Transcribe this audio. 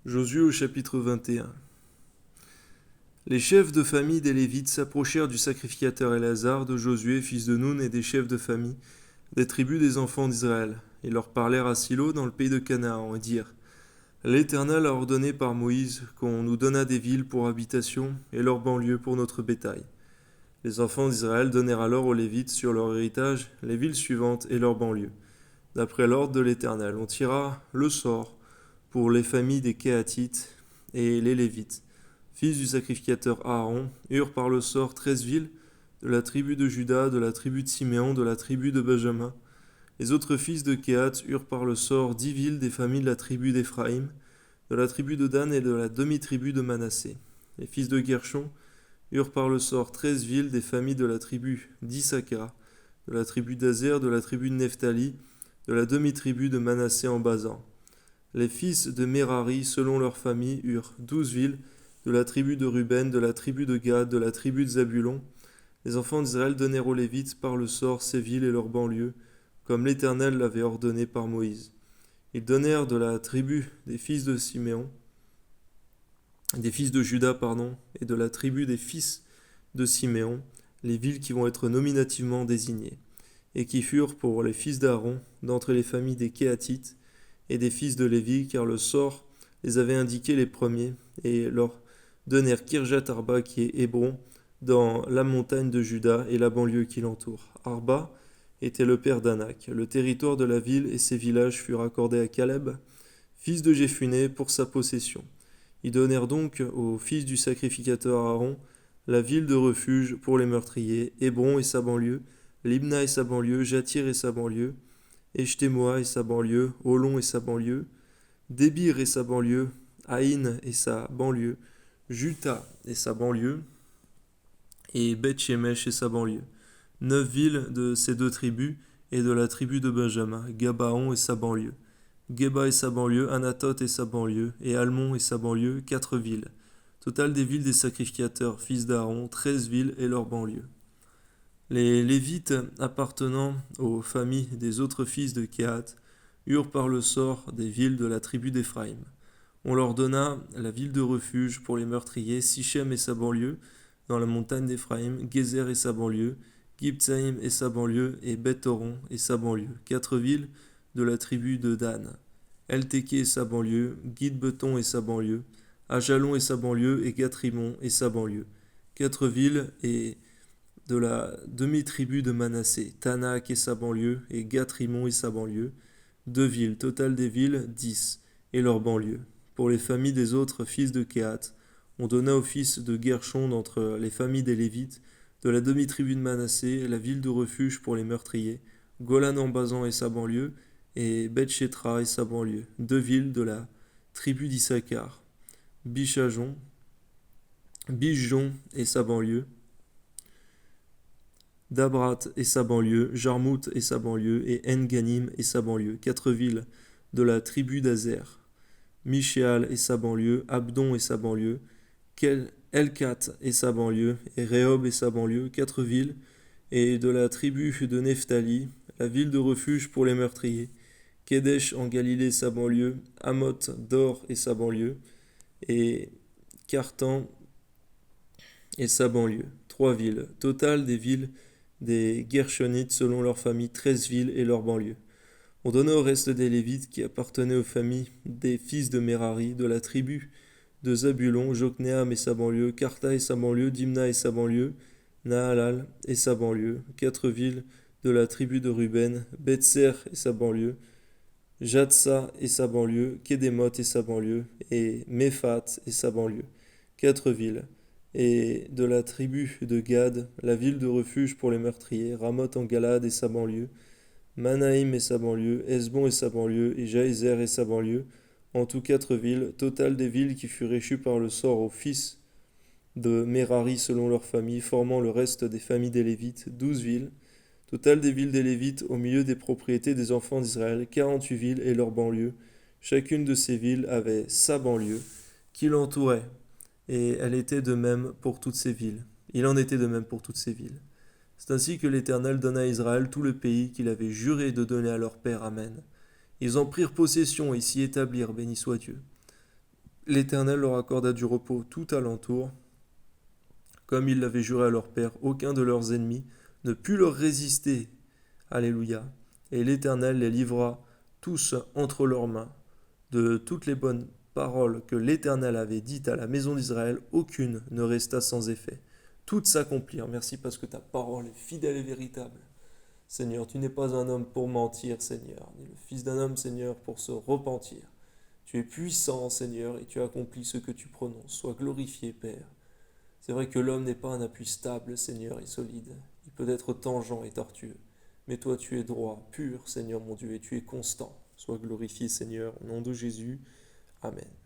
Josué au chapitre 21. Les chefs de famille des Lévites s'approchèrent du sacrificateur Éléazar, de Josué, fils de Nun, et des chefs de famille des tribus des enfants d'Israël. Ils leur parlèrent à Silo, dans le pays de Canaan, et dirent: L'Éternel a ordonné par Moïse qu'on nous donnât des villes pour habitation et leurs banlieues pour notre bétail. Les enfants d'Israël donnèrent alors aux Lévites sur leur héritage les villes suivantes et leurs banlieues. D'après l'ordre de l'Éternel, on tira le sort pour les familles des Kéatites et les Lévites, fils du sacrificateur Aaron, eurent par le sort 13 villes de la tribu de Juda, de la tribu de Siméon, de la tribu de Benjamin. Les autres fils de Kéhat eurent par le sort 10 villes des familles de la tribu d'Éphraïm, de la tribu de Dan et de la demi-tribu de Manassé. Les fils de Guershon eurent par le sort 13 villes des familles de la tribu d'Issachar, de la tribu d'Azer, de la tribu de Nephtali, de la demi-tribu de Manassé en Basan. Les fils de Merari, selon leur famille, eurent 12 villes, de la tribu de Ruben, de la tribu de Gad, de la tribu de Zabulon. Les enfants d'Israël donnèrent aux Lévites par le sort ces villes et leurs banlieues, comme l'Éternel l'avait ordonné par Moïse. Ils donnèrent de la tribu des fils de Siméon, des fils de Juda, et de la tribu des fils de Siméon, les villes qui vont être nominativement désignées, et qui furent pour les fils d'Aaron, d'entre les familles des Kéatites et des fils de Lévi, car le sort les avait indiqués les premiers, et leur donnèrent Kirjat Arba, qui est Hébron, dans la montagne de Juda et la banlieue qui l'entoure. Arba était le père d'Anak. Le territoire de la ville et ses villages furent accordés à Caleb, fils de Jéphuné, pour sa possession. Ils donnèrent donc aux fils du sacrificateur Aaron la ville de refuge pour les meurtriers, Hébron et sa banlieue, Libna et sa banlieue, Jatir et sa banlieue, Eshtemoa et sa banlieue, Olon et sa banlieue, Débir et sa banlieue, Haïn et sa banlieue, Juta et sa banlieue, et Beth-Shemesh et sa banlieue. 9 villes de ces deux tribus, et de la tribu de Benjamin, Gabaon et sa banlieue, Geba et sa banlieue, Anatoth et sa banlieue, et Almon et sa banlieue, 4 villes. Total des villes des sacrificateurs, fils d'Aaron, 13 villes et leurs banlieues. Les Lévites appartenant aux familles des autres fils de Kéhat eurent par le sort des villes de la tribu d'Éphraïm. On leur donna la ville de refuge pour les meurtriers, Sichem et sa banlieue, dans la montagne d'Éphraïm, Gézer et sa banlieue, Gibtsaïm et sa banlieue, et Beth-Horon et sa banlieue, 4 villes de la tribu de Dan. Eltéké et sa banlieue, Guide-Beton et sa banlieue, Ajalon et sa banlieue, et Gathrimon et sa banlieue, 4 villes et de la demi-tribu de Manassé, Tanak et sa banlieue, et Gathrimon et sa banlieue, 2 villes, total des villes, 10, et leurs banlieues. Pour les familles des autres fils de Kéhat, on donna aux fils de Guershon d'entre les familles des Lévites, de la demi-tribu de Manassé, la ville de refuge pour les meurtriers, Golan en Basan et sa banlieue, et Beth-Shetra et sa banlieue, 2 villes de la tribu d'Issachar, Bichajon, Bijjon et sa banlieue, Dabrat et sa banlieue, Jarmout et sa banlieue, et En-Ganim et sa banlieue, 4 villes de la tribu d'Azer, Mishéal et sa banlieue, Abdon et sa banlieue, Elkat et sa banlieue, et Rehob et sa banlieue, 4 villes, et de la tribu de Nephtali, la ville de refuge pour les meurtriers, Kedesh en Galilée et sa banlieue, Amoth d'Or et sa banlieue, et Cartan et sa banlieue, 3 villes. Total des villes des Gershonites selon leur famille, 13 villes et leurs banlieues. On donna au reste des Lévites qui appartenaient aux familles des fils de Merari, de la tribu de Zabulon, Jokneam et sa banlieue, Karta et sa banlieue, Dimna et sa banlieue, Nahalal et sa banlieue, 4 villes de la tribu de Ruben, Betser et sa banlieue, Jatsa et sa banlieue, Kedemoth et sa banlieue, et Mephat et sa banlieue, 4 villes. Et de la tribu de Gad, la ville de refuge pour les meurtriers, Ramoth en Galade et sa banlieue, Manaïm et sa banlieue, Hesbon et sa banlieue, et Jaézer et sa banlieue, en tout 4 villes, total des villes qui furent échues par le sort aux fils de Merari selon leur famille, formant le reste des familles des Lévites, 12 villes, total des villes des Lévites au milieu des propriétés des enfants d'Israël, 48 villes et leurs banlieues. Chacune de ces villes avait sa banlieue qui l'entourait, et elle était de même pour toutes ces villes. Il en était de même pour toutes ces villes. C'est ainsi que l'Éternel donna à Israël tout le pays qu'il avait juré de donner à leur père. Amen. Ils en prirent possession et s'y établirent, béni soit Dieu. L'Éternel leur accorda du repos tout alentour, comme il l'avait juré à leur père. Aucun de leurs ennemis ne put leur résister. Alléluia. Et l'Éternel les livra tous entre leurs mains. De toutes les bonnes paroles que l'Éternel avait dites à la maison d'Israël, aucune ne resta sans effet. Toutes s'accomplirent. Merci parce que ta parole est fidèle et véritable. Seigneur, tu n'es pas un homme pour mentir, Seigneur, ni le fils d'un homme, Seigneur, pour se repentir. Tu es puissant, Seigneur, et tu accomplis ce que tu prononces. Sois glorifié, Père. C'est vrai que l'homme n'est pas un appui stable, Seigneur, et solide. Il peut être tangent et tortueux. Mais toi, tu es droit, pur, Seigneur mon Dieu, et tu es constant. Sois glorifié, Seigneur, au nom de Jésus. Amen.